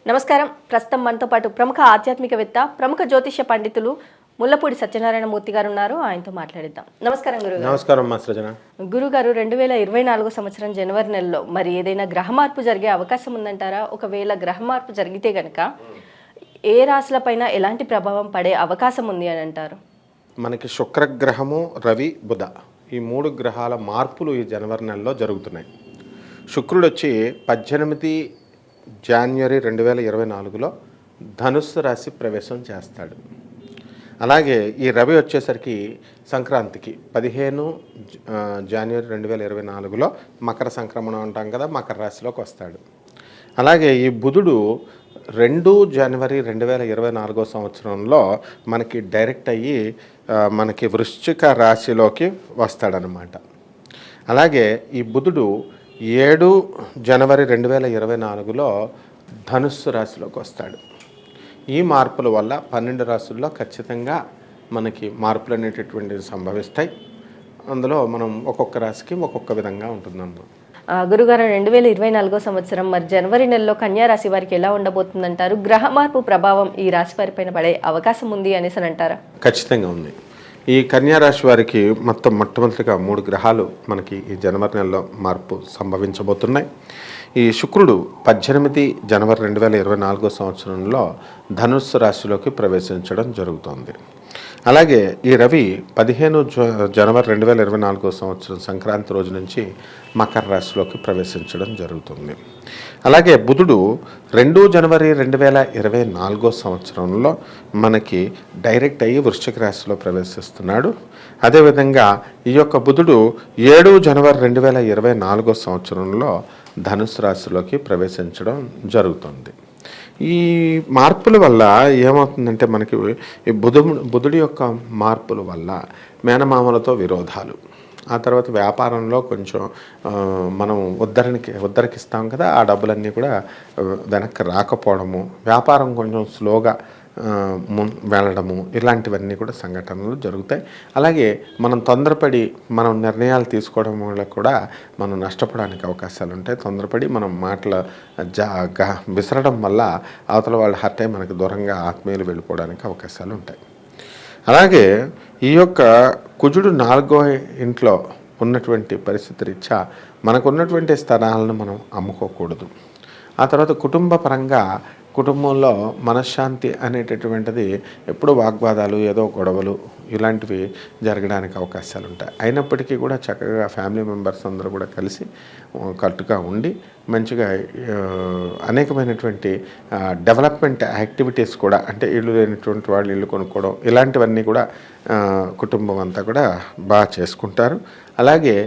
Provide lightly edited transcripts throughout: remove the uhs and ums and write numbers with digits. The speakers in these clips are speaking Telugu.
నమస్కారం. ప్రస్తుతం మనతో పాటు ప్రముఖ ఆధ్యాత్మికవేత్త, ప్రముఖ జ్యోతిష్య పండితులు ముల్లపూడి సత్యనారాయణ మూర్తి గారు ఉన్నారు. ఆయనతో మాట్లాడిద్దాం. నమస్కారం గురుగారు. నమస్కారం మా సృజన. గురుగారు, 2024 సంవత్సరం జనవరి నెలలో మరి ఏదైనా గ్రహ మార్పు జరిగే అవకాశం ఉందంటారా? ఒకవేళ గ్రహ మార్పు జరిగితే గనక ఏ రాశులపైన ఎలాంటి ప్రభావం పడే అవకాశం ఉంది అని అంటారు? మనకి శుక్రగ్రహము, రవి, బుధ ఈ 3 గ్రహాల మార్పులు ఈ జనవరి నెలలో జరుగుతున్నాయి. శుక్రుడు వచ్చి 18 జనవరి 2024లో ధనుస్సు రాశి ప్రవేశం చేస్తాడు. అలాగే ఈ రవి వచ్చేసరికి సంక్రాంతికి 15 జనవరి 2024లో మకర సంక్రమణం అంటాం కదా, మకర రాశిలోకి వస్తాడు. అలాగే ఈ బుధుడు 2 జనవరి 2024 సంవత్సరంలో మనకి డైరెక్ట్ అయ్యి మనకి వృశ్చిక రాశిలోకి వస్తాడనమాట. అలాగే ఈ బుధుడు 7 జనవరి 2024లో ధనుస్సు రాశిలోకి వస్తాడు. ఈ మార్పుల వల్ల 12 రాశుల్లో ఖచ్చితంగా మనకి మార్పులు అనేటటువంటివి సంభవిస్తాయి. అందులో మనం ఒక్కొక్క రాశికి ఒక్కొక్క విధంగా ఉంటుందన్నమాట. గురుగారు, 2024 సంవత్సరం మరి జనవరి నెలలో కన్యా రాశి వారికి ఎలా ఉండబోతుందంటారు? గ్రహ మార్పు ప్రభావం ఈ రాశి వారి పైన పడే అవకాశం ఉంది అనేసి అంటారా? ఖచ్చితంగా ఉంది. ఈ కన్యా రాశి వారికి మొట్టమొదటిగా 3 గ్రహాలు మనకి ఈ జనవరి నెలలో మార్పు సంభవించబోతున్నాయి. ఈ శుక్రుడు 18 జనవరి 2024 సంవత్సరంలో ధనుస్సు రాశిలోకి ప్రవేశించడం జరుగుతోంది. అలాగే ఈ రవి 15 జనవరి 2024 సంవత్సరం సంక్రాంతి రోజు నుంచి మకర రాశిలోకి ప్రవేశించడం జరుగుతుంది. అలాగే బుధుడు 2 జనవరి 2024 సంవత్సరంలో మనకి డైరెక్ట్ అయ్యి వృశ్చిక రాశిలో ప్రవేశిస్తున్నాడు. అదేవిధంగా ఈ యొక్క బుధుడు 7 జనవరి 2024 సంవత్సరంలో ధనుసు రాశిలోకి ప్రవేశించడం జరుగుతుంది. ఈ మార్పుల వల్ల ఏమవుతుందంటే మనకి ఈ బుధుడి యొక్క మార్పుల వల్ల మేనమామలతో విరోధాలు, ఆ తర్వాత వ్యాపారంలో కొంచెం మనం ఉద్ధరికిస్తాం కదా, ఆ డబ్బులన్నీ కూడా వెనక్కి రాకపోవడము, వ్యాపారం కొంచెం స్లోగా వెళ్ళడము, ఇలాంటివన్నీ కూడా సంఘటనలు జరుగుతాయి. అలాగే మనం తొందరపడి మనం నిర్ణయాలు తీసుకోవడం వల్ల కూడా మనం నష్టపోవడానికి అవకాశాలు ఉంటాయి. తొందరపడి మనం మాటలు విసరడం వల్ల అవతల వాళ్ళు హర్ట్ అయ్యి మనకు దూరంగా ఆత్మీయులు వెళ్ళిపోవడానికి అవకాశాలు ఉంటాయి. అలాగే ఈ యొక్క కుజుడు 4వ ఇంట్లో ఉన్నటువంటి పరిస్థితి రీత్యా మనకున్నటువంటి స్థలాలను మనం అమ్ముకోకూడదు. ఆ తర్వాత కుటుంబ పరంగా కుటుంబంలో మనశ్శాంతి అనేటటువంటిది ఎప్పుడు వాగ్వాదాలు, ఏదో గొడవలు ఇలాంటివి జరగడానికి అవకాశాలు ఉంటాయి. అయినప్పటికీ కూడా చక్కగా ఫ్యామిలీ మెంబర్స్ అందరూ కూడా కలిసి కట్టుగా ఉండి మంచిగా అనేకమైనటువంటి డెవలప్మెంట్ యాక్టివిటీస్ కూడా, అంటే ఇల్లు లేనటువంటి వాళ్ళు ఇల్లు కొనుక్కోవడం, ఇలాంటివన్నీ కూడా కుటుంబం అంతా కూడా బాగా చేసుకుంటారు. అలాగే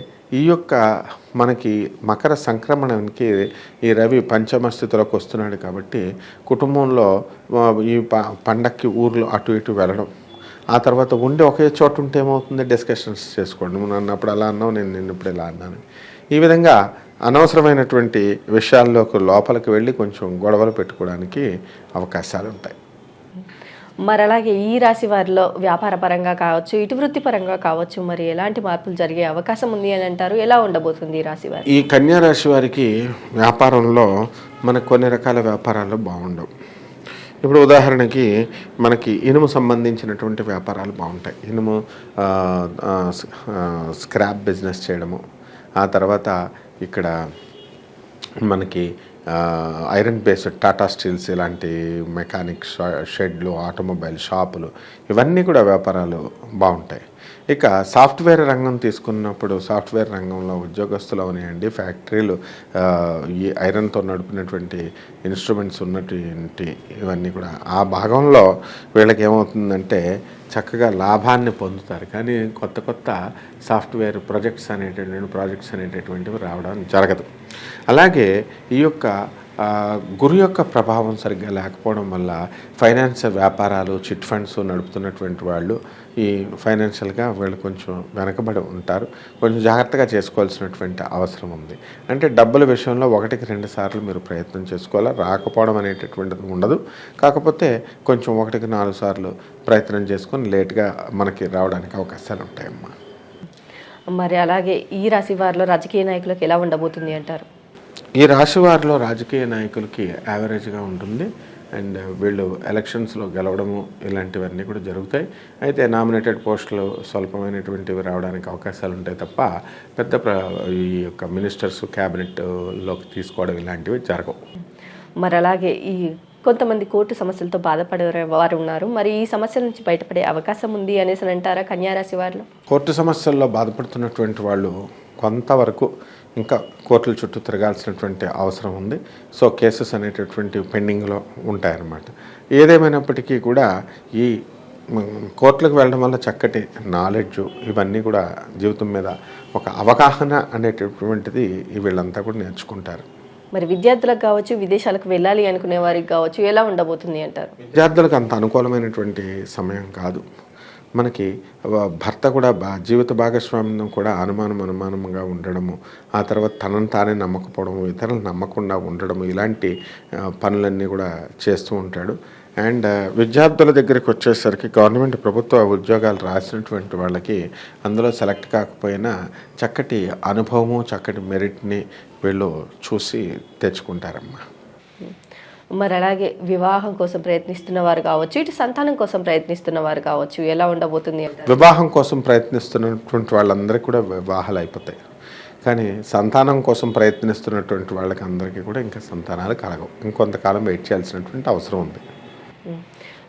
ఈ యొక్క మనకి మకర సంక్రమణానికి ఈ రవి పంచమ స్థితిలోకి వస్తున్నాడు కాబట్టి కుటుంబంలో ఈ పండక్కి ఊర్లో అటు ఇటు వెళ్ళడం, ఆ తర్వాత ఉండి ఒకే చోట ఉంటే ఏమవుతుంది, డిస్కషన్స్ చేసుకోండి, నువ్వు నన్ను అప్పుడు అలా అన్నావు, నేను ఇప్పుడు ఇలా అన్నాను, ఈ విధంగా అనవసరమైనటువంటి విషయాల్లోకి లోపలికి వెళ్ళి కొంచెం గొడవలు పెట్టుకోవడానికి అవకాశాలు ఉంటాయి. మరి అలాగే ఈ రాశి వారిలో వ్యాపార పరంగా కావచ్చు, ఇటు వృత్తి పరంగా కావచ్చు, మరి ఎలాంటి మార్పులు జరిగే అవకాశం ఉంది అని అంటారు? ఎలా ఉండబోతుంది ఈ రాశి వారి? ఈ కన్యా రాశి వారికి వ్యాపారంలో మనకు కొన్ని రకాల వ్యాపారాలు బాగుండవు. ఇప్పుడు ఉదాహరణకి మనకి ఇనుము సంబంధించినటువంటి వ్యాపారాలు బాగుంటాయి. ఇనుము స్క్రాప్ బిజినెస్ చేయడము, ఆ తర్వాత ఇక్కడ మనకి ఐరన్ బేస్డ్ టాటా స్టీల్స్ ఇలాంటి మెకానిక్ షెడ్లు, ఆటోమొబైల్ షాపులు, ఇవన్నీ కూడా వ్యాపారాలు బాగుంటాయి. ఇక సాఫ్ట్వేర్ రంగం తీసుకున్నప్పుడు సాఫ్ట్వేర్ రంగంలో ఉద్యోగస్తులు అవనివ్వండి, ఫ్యాక్టరీలు, ఈ ఐరన్తో నడిపినటువంటి ఇన్స్ట్రుమెంట్స్ ఉన్నటువంటి ఇవన్నీ కూడా ఆ భాగంలో వీళ్ళకి ఏమవుతుందంటే చక్కగా లాభాన్ని పొందుతారు. కానీ కొత్త సాఫ్ట్వేర్ ప్రాజెక్ట్స్ అనేటటువంటివి రావడం జరగదు. అలాగే ఈ యొక్క గురు యొక్క ప్రభావం సరిగ్గా లేకపోవడం వల్ల ఫైనాన్షియల్ వ్యాపారాలు, చిట్ ఫండ్స్ నడుపుతున్నటువంటి వాళ్ళు ఈ ఫైనాన్షియల్గా వీళ్ళు కొంచెం వెనకబడి ఉంటారు. కొంచెం జాగ్రత్తగా చేసుకోవాల్సినటువంటి అవసరం ఉంది. అంటే డబ్బుల విషయంలో 1-2 సార్లు మీరు ప్రయత్నం చేసుకోవాలి. రాకపోవడం అనేటటువంటిది ఉండదు. కాకపోతే కొంచెం 1-4 సార్లు ప్రయత్నం చేసుకొని లేట్గా మనకి రావడానికి అవకాశాలు ఉంటాయమ్మా. మరి అలాగే ఈ రాశి వారిలో రాజకీయ నాయకులకు ఎలా ఉండబోతుంది అంటారు? ఈ రాశి వారిలో రాజకీయ నాయకులకి యావరేజ్గా ఉంటుంది. అండ్ వీళ్ళు ఎలక్షన్స్లో గెలవడము ఇలాంటివన్నీ కూడా జరుగుతాయి. అయితే నామినేటెడ్ పోస్టులు స్వల్పమైనటువంటివి రావడానికి అవకాశాలు ఉంటాయి తప్ప పెద్ద ఈ యొక్క మినిస్టర్స్ క్యాబినెట్లోకి తీసుకోవడం ఇలాంటివి జరగవు. మరి అలాగే ఈ కొంతమంది కోర్టు సమస్యలతో బాధపడే వారు ఉన్నారు. మరి ఈ సమస్యల నుంచి బయటపడే అవకాశం ఉంది అనేసి అంటారా కన్యారాశి వారిలో? కోర్టు సమస్యల్లో బాధపడుతున్నటువంటి వాళ్ళు కొంతవరకు ఇంకా కోర్టుల చుట్టూ తిరగాల్సినటువంటి అవసరం ఉంది. సో కేసెస్ అనేటటువంటి పెండింగ్లో ఉంటాయన్నమాట. ఏదేమైనప్పటికీ కూడా ఈ కోర్టులకు వెళ్ళడం వల్ల చక్కటి నాలెడ్జ్ ఇవన్నీ కూడా జీవితం మీద ఒక అవగాహన అనేటటువంటిది వీళ్ళంతా కూడా నేర్చుకుంటారు. మరి విద్యార్థులకు కావచ్చు, విదేశాలకు వెళ్ళాలి అనుకునే వారికి కావచ్చు, ఎలా ఉండబోతుంది అంటారు? విద్యార్థులకు అంత అనుకూలమైనటువంటి సమయం కాదు. మనకి భర్త కూడా జీవిత భాగస్వామ్యం కూడా అనుమానంగా ఉండడము, ఆ తర్వాత తనను తానే నమ్మకపోవడము, ఇతరులను నమ్మకుండా ఉండడము, ఇలాంటి పనులన్నీ కూడా చేస్తూ ఉంటాడు. అండ్ విద్యార్థుల దగ్గరికి వచ్చేసరికి గవర్నమెంట్ ప్రభుత్వ ఉద్యోగాలు రాసినటువంటి వాళ్ళకి అందులో సెలెక్ట్ కాకపోయినా చక్కటి అనుభవము, చక్కటి మెరిట్ని వీళ్ళు చూసి తెచ్చుకుంటారమ్మా. మరి అలాగే వివాహం కోసం ప్రయత్నిస్తున్న వారు కావచ్చు, ఇటు సంతానం కోసం ప్రయత్నిస్తున్న వారు కావచ్చు, ఎలా ఉండబోతుంది అంటారు? వివాహం కోసం ప్రయత్నిస్తున్నటువంటి వాళ్ళందరికీ కూడా వివాహాలు అయిపోతాయి. కానీ సంతానం కోసం ప్రయత్నిస్తున్నటువంటి వాళ్ళకి అందరికీ కూడా ఇంకా సంతానాలు కలగవు. ఇంకొంతకాలం వెయిట్ చేయాల్సినటువంటి అవసరం ఉంది.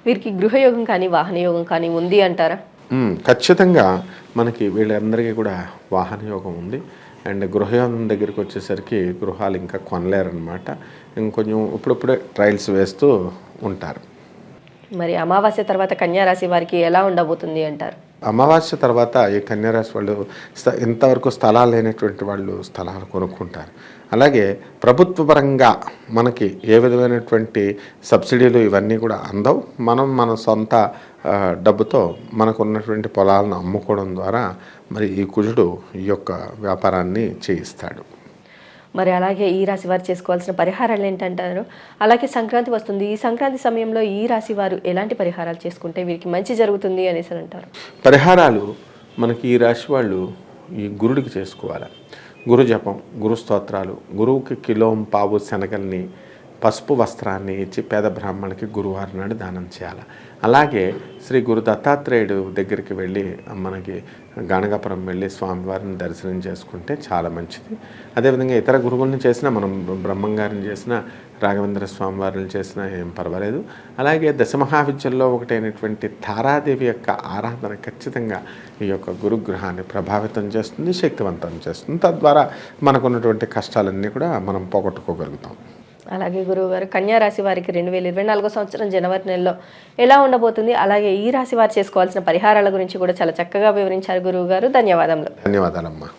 వీరికి గృహయోగం కానీ వాహన యోగం కానీ ఉంది అంటారా? ఖచ్చితంగా మనకి వీళ్ళందరికీ కూడా వాహన యోగం ఉంది. అండ్ గృహయోగం దగ్గరికి వచ్చేసరికి గృహాలు ఇంకా కొనలేరనమాట. ఇంకొంచెం ఇప్పుడిప్పుడే ట్రయల్స్ వేస్తూ ఉంటారు. మరి అమావాస్య తర్వాత కన్యారాశి వారికి ఎలా ఉండబోతుంది అంటారు? అమావాస్య తర్వాత ఈ కన్యారాశి వాళ్ళు ఇంతవరకు స్థలాలు లేనటువంటి వాళ్ళు స్థలాలు కొనుక్కుంటారు. అలాగే ప్రభుత్వ పరంగా మనకి ఏ విధమైనటువంటి సబ్సిడీలు ఇవన్నీ కూడా అందవు. మన సొంత డబ్బుతో మనకు ఉన్నటువంటి పొలాలను అమ్ముకోవడం ద్వారా మరి ఈ కుజుడు ఈ యొక్క వ్యాపారాన్ని చేయిస్తాడు. మరి అలాగే ఈ రాశి వారు చేసుకోవాల్సిన పరిహారాలు ఏంటంటారు? అలాగే సంక్రాంతి వస్తుంది. ఈ సంక్రాంతి సమయంలో ఈ రాశి వారు ఎలాంటి పరిహారాలు చేసుకుంటే వీరికి మంచి జరుగుతుంది అనేసి అంటారు? పరిహారాలు మనకి ఈ రాశి వాళ్ళు ఈ గురుడికి చేసుకోవాలి. గురు జపం, గురు స్తోత్రాలు, గురువుకి కిలోంపావు శనగల్ని, పసుపు వస్త్రాన్ని ఇచ్చి పేద బ్రాహ్మణులకి గురువారం నాడు దానం చేయాలి. అలాగే శ్రీ గురు దత్తాత్రేయుడు దగ్గరికి వెళ్ళి మనకి గాణగాపురం వెళ్ళి స్వామివారిని దర్శనం చేసుకుంటే చాలా మంచిది. అదేవిధంగా ఇతర గురువుల్ని చేసినా, మనం బ్రహ్మంగారిని చేసినా, రాఘవేంద్ర స్వామివారిని చేసినా ఏం పర్వాలేదు. అలాగే దశమహావిద్యల్లో ఒకటైనటువంటి తారాదేవి యొక్క ఆరాధన ఖచ్చితంగా ఈ యొక్క గురుగ్రహాన్ని ప్రభావితం చేస్తుంది, శక్తివంతం చేస్తుంది. తద్వారా మనకున్నటువంటి కష్టాలన్నీ కూడా మనం పోగొట్టుకోగలుగుతాం. అలాగే గురువు గారు, కన్యారాశి వారికి 2024 సంవత్సరం జనవరి నెలలో ఎలా ఉండబోతుంది, అలాగే ఈ రాశి వారు చేసుకోవాల్సిన పరిహారాల గురించి కూడా చాలా చక్కగా వివరించారు గురువు గారు. ధన్యవాదాలు. ధన్యవాదాలమ్మా.